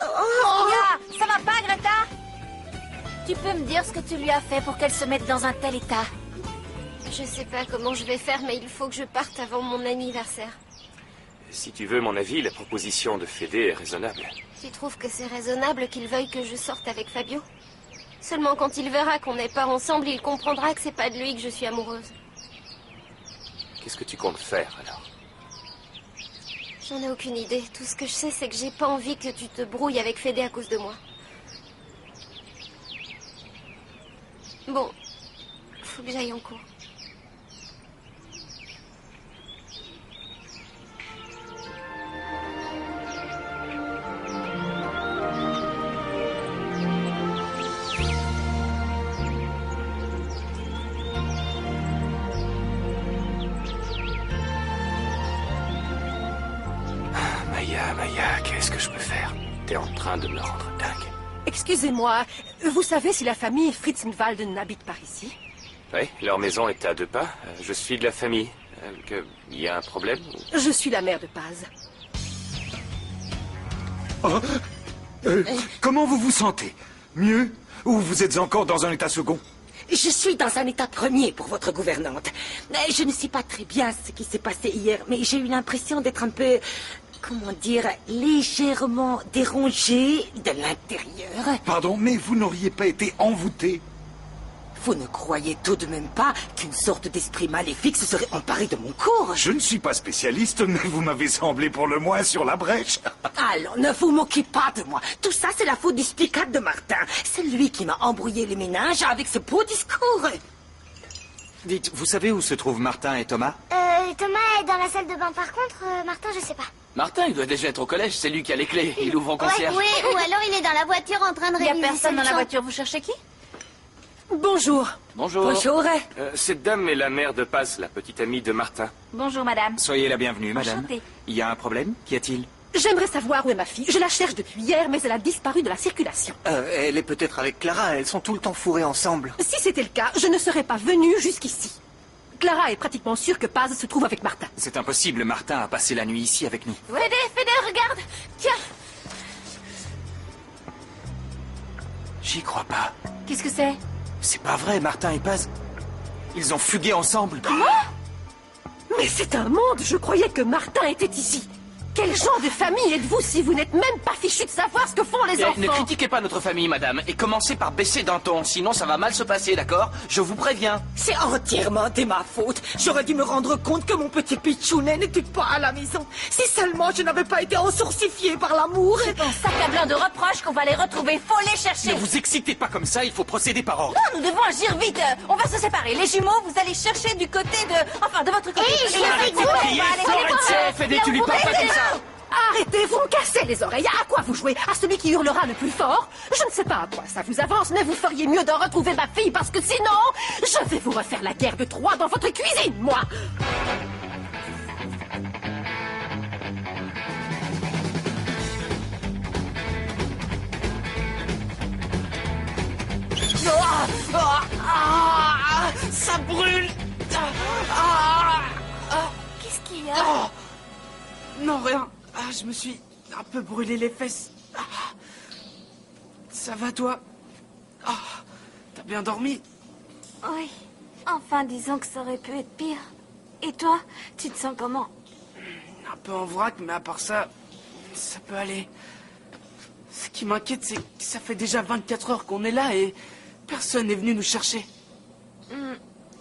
K: Mia, ça va pas, Greta? Tu peux me dire ce que tu lui as fait pour qu'elle se mette dans un tel état?
M: Je sais pas comment je vais faire, mais il faut que je parte avant mon anniversaire.
E: Si tu veux mon avis, la proposition de Fédé est raisonnable.
M: Tu trouves que c'est raisonnable qu'il veuille que je sorte avec Fabio? Seulement quand il verra qu'on n'est pas ensemble, il comprendra que c'est pas de lui que je suis amoureuse.
E: Qu'est-ce que tu comptes faire, alors?
M: J'en ai aucune idée. Tout ce que je sais, c'est que j'ai pas envie que tu te brouilles avec Fédé à cause de moi. Bon, faut que j'aille en cours.
E: Maya, qu'est-ce que je peux faire? T'es en train de me rendre dingue.
I: Excusez-moi, vous savez si la famille Fritzenwald n'habite par ici?
E: Oui, leur maison est à 2 pas. Je suis de la famille. Il y a un problème?
I: Je suis la mère de Paz.
H: Comment vous vous sentez? Mieux? Ou vous êtes encore dans un état second?
I: Je suis dans un état premier pour votre gouvernante. Je ne sais pas très bien ce qui s'est passé hier, mais j'ai eu l'impression d'être un peu... comment dire, légèrement dérangée de l'intérieur.
H: Pardon, mais vous n'auriez pas été envoûté?
I: Vous ne croyez tout de même pas qu'une sorte d'esprit maléfique se serait emparé de mon corps?
H: Je ne suis pas spécialiste, mais vous m'avez semblé pour le moins sur la brèche.
I: Alors, ne vous moquez pas de moi. Tout ça, c'est la faute du spicate de Martin. C'est lui qui m'a embrouillé les méninges avec ce beau discours.
N: Dites, vous savez où se trouvent Martin et Thomas?
O: Thomas est dans la salle de bain. Par contre, Martin, je sais pas.
N: Martin, il doit déjà être au collège, c'est lui qui a les clés. Il ouvre en concierge.
O: Oui, ou alors il est dans la voiture en train de
K: Il n'y a
O: réviser
K: personne dans la
O: son-
K: voiture, vous cherchez qui?
I: Bonjour.
N: Bonjour.
I: Bonjour.
E: Cette dame est la mère de Paz, la petite amie de Martin.
K: Bonjour, madame.
N: Soyez la bienvenue, madame.
K: Enchantée.
N: Il y a un problème? Qu'y a-t-il?
Q: J'aimerais savoir où est ma fille. Je la cherche depuis hier, mais elle a disparu de la circulation.
F: Elle est peut-être avec Clara, elles sont tout le temps fourrées ensemble.
Q: Si c'était le cas, je ne serais pas venue jusqu'ici. Clara est pratiquement sûre que Paz se trouve avec Martin.
N: C'est impossible, Martin a passé la nuit ici avec nous.
K: Fédé, regarde. Tiens.
N: J'y crois pas.
K: Qu'est-ce que c'est?
N: C'est pas vrai, Martin et Paz. Ils ont fugué ensemble.
Q: Mais c'est un monde. Je croyais que Martin était ici. Quel genre de famille êtes-vous si vous n'êtes même pas fichu de savoir ce que font les enfants?
N: Ne critiquez pas notre famille, madame, et commencez par baisser d'un ton, sinon ça va mal se passer, d'accord? Je vous préviens.
I: C'est entièrement de ma faute. J'aurais dû me rendre compte que mon petit pitchounet n'était pas à la maison. Si seulement je n'avais pas été ensourcifiée par l'amour.
K: C'est en s'accablant de reproches qu'on va les retrouver. Faut les chercher.
N: Ne vous excitez pas comme ça, il faut procéder par ordre.
K: Non, nous devons agir vite. On va se séparer. Les jumeaux, vous allez chercher du côté de... Enfin, de votre côté.
O: je viens avec vous.
N: Fédé, tu lui parles pas comme ça.
Q: Arrêtez, vous me cassez les oreilles. À quoi vous jouez? À celui qui hurlera le plus fort? Je ne sais pas à quoi ça vous avance, mais vous feriez mieux d'en retrouver ma fille, parce que sinon, je vais vous refaire la guerre de Troie dans votre cuisine, moi.
G: Ça brûle.
K: Qu'est-ce qu'il y a?
G: Non, rien. Je me suis un peu brûlé les fesses. Ça va, toi? T'as bien dormi?
K: Oui. Enfin, disons que ça aurait pu être pire. Et toi, tu te sens comment?
G: Un peu en vrac, mais à part ça, ça peut aller. Ce qui m'inquiète, c'est que ça fait déjà 24 heures qu'on est là et personne n'est venu nous chercher.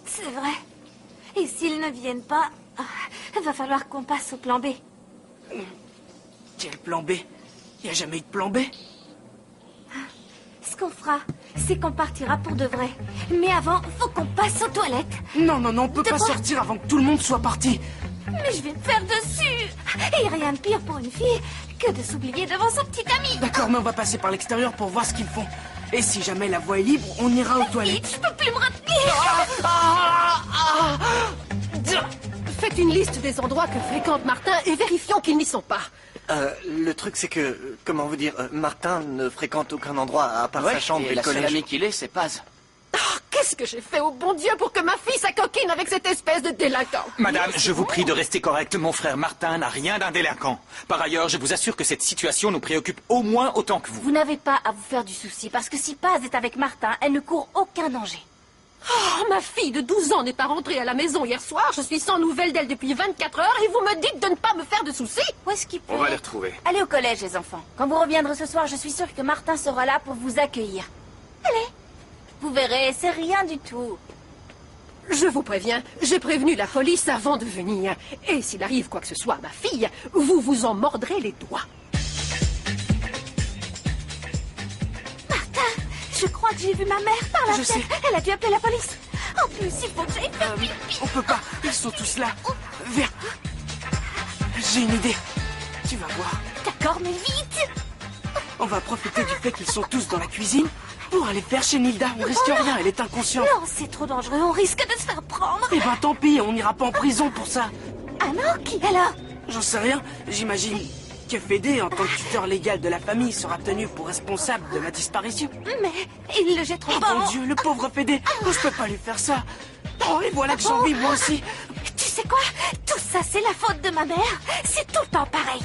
K: C'est vrai. Et s'ils ne viennent pas, va falloir qu'on passe au plan B.
G: Quel plan B? Il n'y a jamais eu de plan B?
K: Ce qu'on fera, c'est qu'on partira pour de vrai. Mais avant, faut qu'on passe aux toilettes.
G: Non, on peut pas sortir avant que tout le monde soit parti.
K: Mais je vais me faire dessus. Et rien de pire pour une fille que de s'oublier devant son petit ami.
G: D'accord, mais on va passer par l'extérieur pour voir ce qu'ils font. Et si jamais la voie est libre, on ira aux toilettes.
K: Je peux plus me retenir.
Q: Faites une liste des endroits que fréquente Martin et vérifions qu'ils n'y sont pas.
F: Le truc, c'est que, comment vous dire, Martin ne fréquente aucun endroit à part sa chambre et le
N: la seule
F: collège.
N: amie qu'il est, c'est Paz.
Q: Qu'est-ce que j'ai fait au bon Dieu pour que ma fille s'acoquine avec cette espèce de délinquant?
N: Madame, je vous prie de rester correcte. Mon frère Martin n'a rien d'un délinquant. Par ailleurs, je vous assure que cette situation nous préoccupe au moins autant que vous.
K: Vous n'avez pas à vous faire du souci, parce que si Paz est avec Martin, elle ne court aucun danger.
Q: Oh, ma fille de 12 ans n'est pas rentrée à la maison hier soir. Je suis sans nouvelles d'elle depuis 24 heures et vous me dites de ne pas me faire de soucis?
K: Où est-ce qu'il peut...
E: On va les retrouver.
K: Allez au collège, les enfants. Quand vous reviendrez ce soir, je suis sûre que Martin sera là pour vous accueillir. Allez. Vous verrez, c'est rien du tout.
Q: Je vous préviens, j'ai prévenu la police avant de venir. Et s'il arrive quoi que ce soit à ma fille, vous vous en mordrez les doigts.
K: Martin, je crois que j'ai vu ma mère par la fenêtre. Elle a dû appeler la police. En plus, il faut que j'aille faire pipi.
G: On peut pas, ils sont tous là. Viens. J'ai une idée. Tu vas voir.
K: D'accord, mais vite.
G: On va profiter du fait qu'ils sont tous dans la cuisine pour aller faire chez Nilda. On risque rien, elle est inconsciente.
K: Non, c'est trop dangereux, on risque de se faire prendre.
G: Eh ben tant pis, on n'ira pas en prison pour ça.
K: Ah non, qui alors?
G: J'en sais rien, j'imagine que Fédé, en tant que tuteur légal de la famille, sera tenu pour responsable de ma disparition.
K: Mais ils le jetteront pas.
G: Oh mon Dieu, le pauvre Fédé. Oh, je peux pas lui faire ça. Oh, et voilà que j'en vis moi aussi.
K: Tu sais quoi? Tout ça, c'est la faute de ma mère. C'est tout le temps pareil.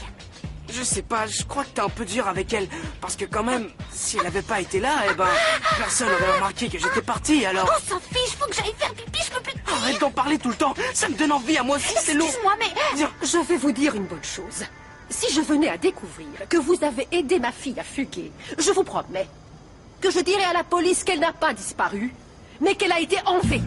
G: Je sais pas, je crois que t'es un peu dur avec elle. Parce que quand même, si elle avait pas été là, eh ben, personne n'aurait remarqué que j'étais parti, alors...
K: On s'en fiche, faut que j'aille faire pipi, je peux plus...
G: Arrête d'en parler tout le temps, ça me donne envie à moi aussi, c'est lourd.
K: Excuse-moi, mais...
Q: Je vais vous dire une bonne chose. Si je venais à découvrir que vous avez aidé ma fille à fuguer, je vous promets que je dirai à la police qu'elle n'a pas disparu, mais qu'elle a été enlevée.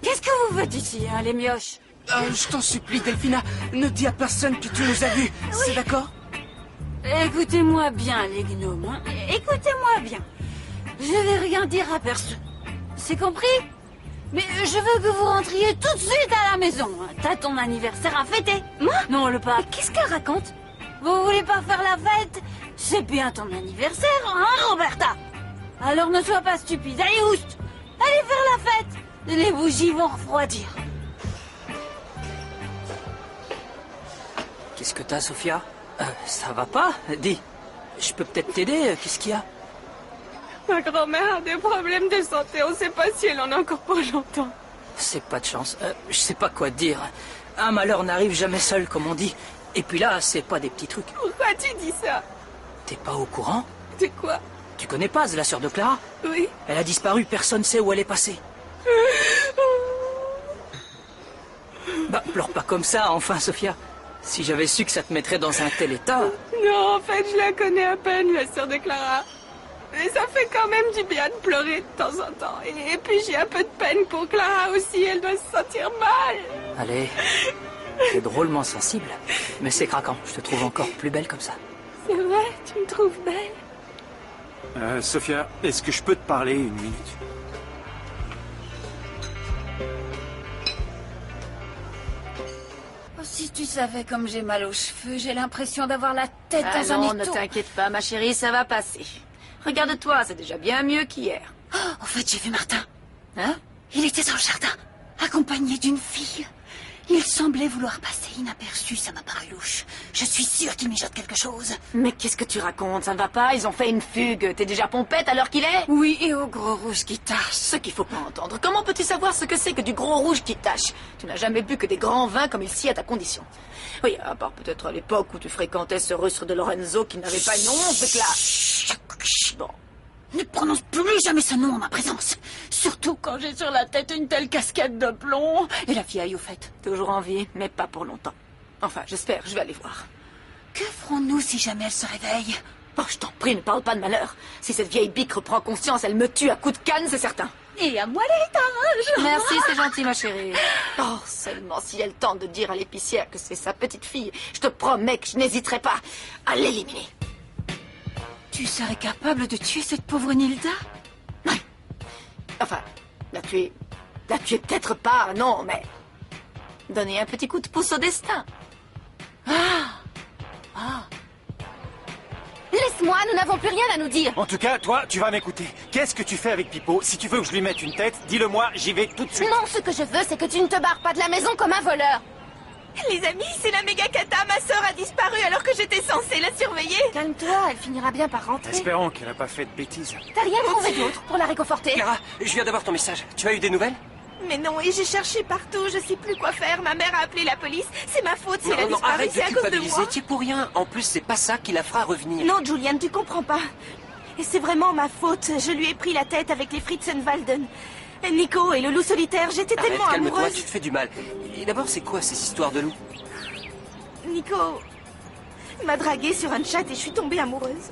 K: Qu'est-ce que vous faites ici, hein, les mioches?
G: Je t'en supplie, Delphina, ne dis à personne que tu nous as vus, c'est d'accord?
C: Écoutez-moi bien, les gnomes. Hein. Écoutez-moi bien. Je vais rien dire à personne. C'est compris? Mais je veux que vous rentriez tout de suite à la maison. T'as ton anniversaire à fêter. Moi? Non, le pape.
K: Qu'est-ce qu'elle raconte?
C: Vous voulez pas faire la fête? C'est bien ton anniversaire, hein, Roberta? Alors ne sois pas stupide. Allez, ouste. Allez faire la fête. Les bougies vont refroidir.
R: Qu'est-ce que t'as, Sophia? Ça va pas? Dis, je peux peut-être t'aider, qu'est-ce qu'il y a?
S: Ma grand-mère a des problèmes de santé, on sait pas si elle en a encore pour longtemps.
R: C'est pas de chance, je sais pas quoi te dire. Un malheur n'arrive jamais seul, comme on dit. Et puis là, c'est pas des petits trucs.
S: Pourquoi tu dis ça?
R: T'es pas au courant?
S: De quoi?
R: Tu connais Paz, la sœur de Clara?
S: Oui.
R: Elle a disparu, personne sait où elle est passée. Bah, pleure pas comme ça, enfin, Sophia. Si j'avais su que ça te mettrait dans un tel état...
S: Non, en fait, je la connais à peine, la sœur de Clara. Mais ça fait quand même du bien de pleurer de temps en temps. Et puis j'ai un peu de peine pour Clara aussi, elle doit se sentir mal.
R: Allez, t'es drôlement sensible. Mais c'est craquant, je te trouve encore plus belle comme ça.
S: C'est vrai, tu me trouves belle.
N: Sophia, est-ce que je peux te parler une minute?
C: Si tu savais comme j'ai mal aux cheveux, j'ai l'impression d'avoir la tête dans un
D: non,
C: étau.
D: ne t'inquiète pas, ma chérie, ça va passer. Regarde-toi, c'est déjà bien mieux qu'hier.
C: Oh, en fait, j'ai vu Martin.
D: Hein?
C: Il était dans le jardin, accompagné d'une fille. Il semblait vouloir passer inaperçu, ça m'a paru louche. Je suis sûre qu'il mijote quelque chose.
D: Mais qu'est-ce que tu racontes? Ça ne va pas, ils ont fait une fugue. T'es déjà pompette à l'heure qu'il est?
C: Oui, et au gros rouge qui tâche.
D: Ce qu'il faut pas entendre. Comment peux-tu savoir ce que c'est que du gros rouge qui tâche? Tu n'as jamais bu que des grands vins comme il s'y à ta condition. Oui, à part peut-être à l'époque où tu fréquentais ce rustre de Lorenzo qui n'avait pas une once de classe. Bon.
C: Ne prononce plus jamais ce nom en ma présence. Surtout quand j'ai sur la tête une telle casquette de plomb. Et la vieille, au fait.
D: Toujours en vie, mais pas pour longtemps. Enfin, j'espère, je vais aller voir.
C: Que ferons-nous si jamais elle se réveille?
D: Oh, je t'en prie, ne parle pas de malheur. Si cette vieille bique reprend conscience, elle me tue à coups de canne, c'est certain.
C: Et à moi l'héritage.
D: Merci, c'est gentil, ma chérie. Oh, seulement si elle tente de dire à l'épicière que c'est sa petite fille, je te promets que je n'hésiterai pas à l'éliminer.
C: Tu serais capable de tuer cette pauvre Nilda?
D: Ouais. Enfin, la tuer peut-être pas, non, mais... donner un petit coup de pouce au destin.
M: Laisse-moi, nous n'avons plus rien à nous dire.
N: En tout cas, toi, tu vas m'écouter. Qu'est-ce que tu fais avec Pipo? Si tu veux que je lui mette une tête, dis-le-moi, j'y vais tout de suite.
M: Non, ce que je veux, c'est que tu ne te barres pas de la maison comme un voleur.
A: Les amis, c'est la méga cata. Ma sœur a disparu alors que j'étais censée la surveiller.
M: Calme-toi, elle finira bien par rentrer.
N: Espérons qu'elle n'a pas fait de bêtises.
M: T'as rien trouvé d'autre pour la réconforter?
B: Clara, je viens d'avoir ton message. Tu as eu des nouvelles?
A: Mais non, et j'ai cherché partout, je sais plus quoi faire. Ma mère a appelé la police. C'est ma faute si elle a disparu,
B: arrête de
A: c'est à cause de
B: culpabiliser,
A: moi.
B: tu es pour rien. En plus, c'est pas ça qui la fera revenir.
A: Non, Julian, tu comprends pas. Et c'est vraiment ma faute. Je lui ai pris la tête avec les Fritzenwalden. Nico et le loup solitaire, j'étais
B: Arrête,
A: tellement
B: calme-toi,
A: amoureuse.
B: tu te fais du mal. Et d'abord, c'est quoi ces histoires de loups?
A: Nico m'a draguée sur un chat et je suis tombée amoureuse.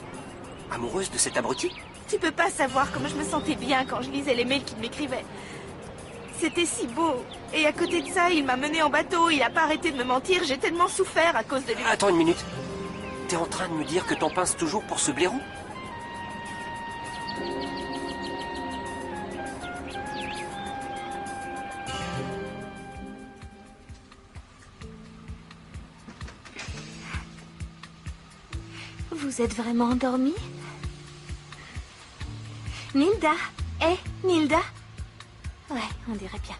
B: Amoureuse de cet abruti?
A: Tu peux pas savoir comment je me sentais bien quand je lisais les mails qu'il m'écrivait. C'était si beau. Et à côté de ça, il m'a menée en bateau, il a pas arrêté de me mentir, j'ai tellement souffert à cause de lui.
B: Attends une minute. T'es en train de me dire que t'en pinces toujours pour ce blaireau?
A: Vous êtes vraiment endormie? Nilda? Nilda? Ouais, on dirait bien.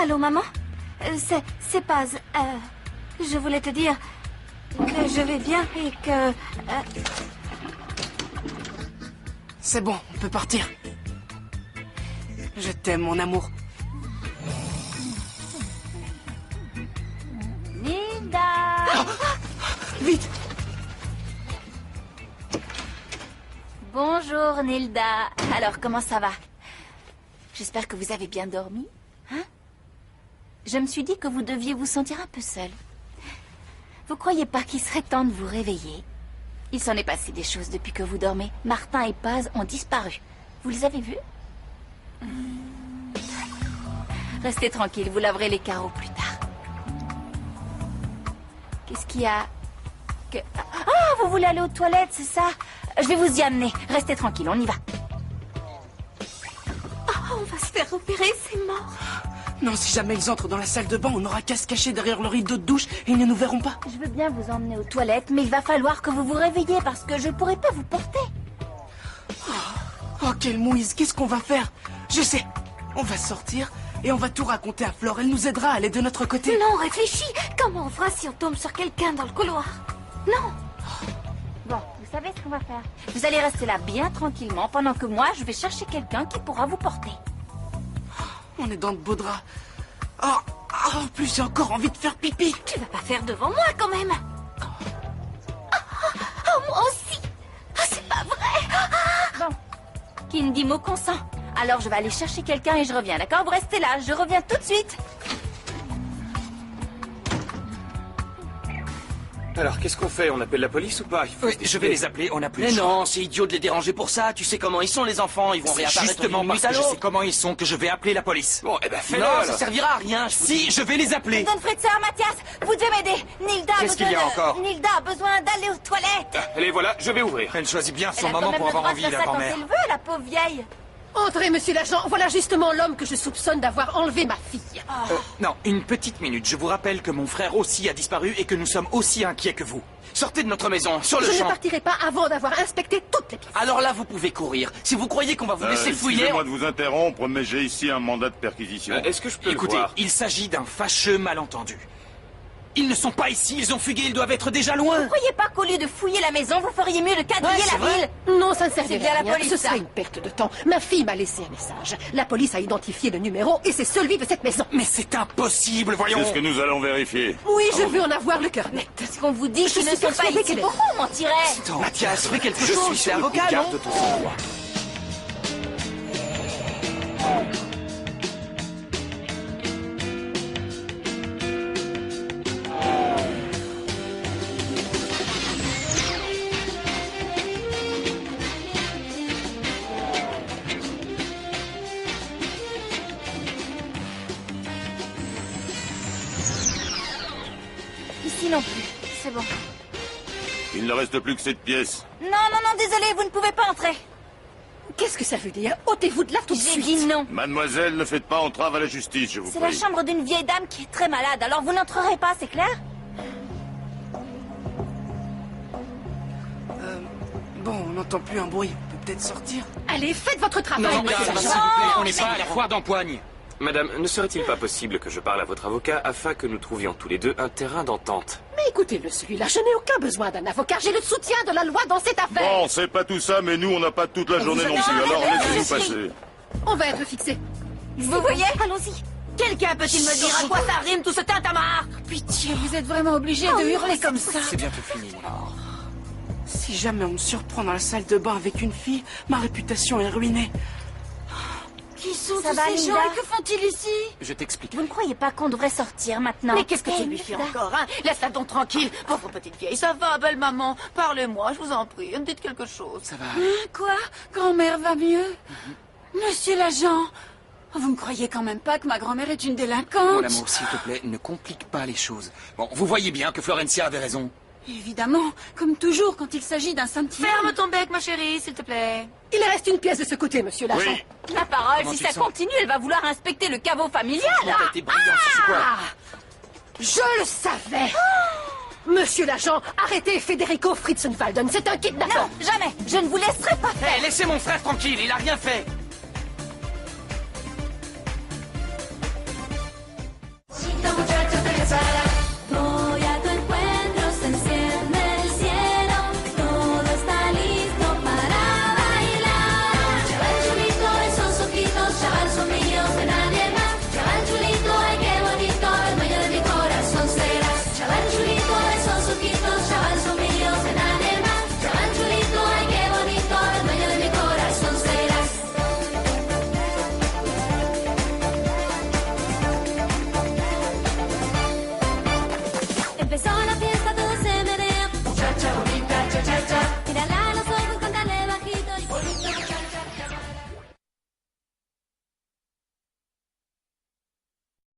A: Allô, maman? C'est Paz. Je voulais te dire que je vais bien et que...
G: C'est bon, on peut partir. Je t'aime, mon amour.
C: Nilda!
G: Vite!
K: Bonjour, Nilda. Alors, comment ça va? J'espère que vous avez bien dormi. Hein? Je me suis dit que vous deviez vous sentir un peu seule. Vous croyez pas qu'il serait temps de vous réveiller? Il s'en est passé des choses depuis que vous dormez. Martin et Paz ont disparu. Vous les avez vus? Restez tranquille, vous laverez les carreaux plus tard. Qu'est-ce qu'il y a? Ah, vous voulez aller aux toilettes, c'est ça? Je vais vous y amener. Restez tranquille, on y va.
A: On va se faire opérer, c'est mort.
G: Non, si jamais ils entrent dans la salle de bain, on n'aura qu'à se cacher derrière le rideau de douche et ils ne nous verront pas.
K: Je veux bien vous emmener aux toilettes, mais il va falloir que vous vous réveilliez parce que je pourrai pas vous porter.
G: Oh, quelle mouise, qu'est-ce qu'on va faire? Je sais, on va sortir et on va tout raconter à Flore. Elle nous aidera à aller de notre côté.
A: Non, réfléchis. Comment on fera si on tombe sur quelqu'un dans le couloir? Non.
K: Bon, vous savez ce qu'on va faire. Vous allez rester là bien tranquillement pendant que moi, je vais chercher quelqu'un qui pourra vous porter.
G: On est dans de beaux draps. En plus, j'ai encore envie de faire pipi.
A: Tu vas pas faire devant moi, quand même. Moi aussi. C'est pas vrai.
K: Bon. Qui ne dit mot consent. Alors, je vais aller chercher quelqu'un et je reviens, d'accord? Vous restez là, je reviens tout de suite.
E: Alors, qu'est-ce qu'on fait? On appelle la police ou pas?
N: Oui, je vais les appeler, on n'a plus
R: Mais
N: le choix.
R: non, c'est idiot de les déranger pour ça. Tu sais comment ils sont, les enfants. Ils vont
N: C'est
R: réapparaître
N: justement
R: d'une
N: parce
R: minute à
N: que je
R: l'autre.
N: sais comment ils sont que je vais appeler la police.
E: Bon, eh ben, fais-le,
R: Non, ça
E: alors.
R: servira à rien.
N: Si, je vais les appeler.
K: Don Fritzer, Mathias, vous devez m'aider. Nilda a
E: Qu'est-ce qu'il y a
K: besoin
E: encore
K: Nilda a besoin d'aller aux toilettes.
E: Ah, allez, voilà, je vais ouvrir.
N: Elle choisit bien
K: Elle
N: son
K: a quand
N: moment
K: même
N: pour
K: le
N: avoir
K: droit
N: envie,
K: de faire
N: la
K: ça quand
N: grand-mère.
K: elle veut, la pauvre vieille.
Q: Entrez, monsieur l'agent. Voilà justement l'homme que je soupçonne d'avoir enlevé ma fille.
N: Non, une petite minute. Je vous rappelle que mon frère aussi a disparu et que nous sommes aussi inquiets que vous. Sortez de notre maison, sur le
Q: Je ne
N: champ.
Q: partirai pas avant d'avoir inspecté toutes les pièces.
R: Alors là, vous pouvez courir. Si vous croyez qu'on va vous laisser fouiller...
H: Excusez-moi de vous interrompre, mais j'ai ici un mandat de perquisition.
E: Est-ce que je peux
N: Écoutez,
E: le voir?
N: il s'agit d'un fâcheux malentendu. Ils ne sont pas ici, ils ont fugué, ils doivent être déjà loin.
K: Vous croyez pas qu'au lieu de fouiller la maison, vous feriez mieux de quadriller
N: Ouais, c'est
K: la
N: vrai.
K: ville?
Q: Non, ça ne
K: C'est
Q: servirait
K: bien
Q: à
K: la
Q: rien.
K: police,
Q: Ce
K: ça.
Q: serait une perte de temps. Ma fille m'a laissé un message. La police a identifié le numéro et c'est celui de cette maison.
N: Mais c'est impossible, voyons.
H: C'est ce que nous allons vérifier.
Q: Oui, je veux en avoir le cœur net.
K: Parce qu'on vous dit
Q: Je
K: qu'ils ne
Q: suis
K: sont pas
Q: persuadée
K: ici
Q: qu'elle est-
K: pour vous, mentirait.
N: Mathias, fais quelque
E: Je
N: chose,
E: suis
N: c'est
E: sur le coup,
N: avocat,
E: garde
N: non?
E: ton sang-froid.
K: Ici non plus, c'est bon.
H: Il ne reste plus que cette pièce.
K: Non, désolé, vous ne pouvez pas entrer.
Q: Qu'est-ce que ça veut dire? Ôtez-vous de là tout de
K: J'ai
Q: suite.
K: dit non.
H: Mademoiselle, ne faites pas entrave à la justice, je vous
K: C'est
H: prie.
K: la chambre d'une vieille dame qui est très malade, alors vous n'entrerez pas, c'est clair?
G: Bon, on n'entend plus un bruit. On peut peut-être sortir.
Q: Allez, faites votre travail.
N: Non,
Q: monsieur
N: madame, s'il
Q: l'agent.
N: vous plaît, on n'est pas à la foire d'empoigne.
E: Madame, ne serait-il pas possible que je parle à votre avocat afin que nous trouvions tous les deux un terrain d'entente?
Q: Mais écoutez-le, celui-là, je n'ai aucun besoin d'un avocat. J'ai le soutien de la loi dans cette affaire.
H: Bon, c'est pas tout ça, mais nous, on n'a pas toute la journée non plus, alors laissez-nous passer.
Q: On va être fixé.
K: Vous voyez?
A: Allons-y.
K: Quelqu'un peut-il me dire à quoi ça rime tout ce tintamarre?
S: Pitié, vous êtes vraiment obligé de hurler comme ça.
N: C'est bientôt fini.
G: Si jamais on me surprend dans la salle de bain avec une fille, ma réputation est ruinée.
S: Qui sont
K: Ça
S: tous
K: va,
S: ces gens
K: Linda
S: et que font-ils ici?
N: Je t'explique.
K: Vous ne croyez pas qu'on devrait sortir maintenant?
D: Mais qu'est-ce que tu
K: Hey,
D: lui fais
K: Nilda.
D: encore, hein? Laisse-la donc tranquille. Pauvre petite vieille, ça va, belle maman? Parlez-moi, je vous en prie, me dites quelque chose.
N: Ça va.
S: Quoi? Grand-mère va mieux? Monsieur l'agent, vous ne croyez quand même pas que ma grand-mère est une délinquante?
N: Mon amour, s'il te plaît, ne complique pas les choses. Bon, vous voyez bien que Florencia avait raison.
S: Évidemment, comme toujours quand il s'agit d'un saint-petit.
D: Ferme ton bec, ma chérie, s'il te plaît.
Q: Il reste une pièce de ce côté, monsieur l'agent.
H: Oui.
K: La parole,
N: Comment
K: si
N: tu
K: ça
N: te sens?
K: continue, elle va vouloir inspecter le caveau familial.
N: Comment t'as été brillant sur ce point?
Q: Je le savais. Monsieur l'agent, arrêtez Federico Fritzenwalden. C'est un kidnappeur.
K: Non, jamais. Je ne vous laisserai pas faire.
N: Hé, laissez mon frère tranquille, il a rien fait.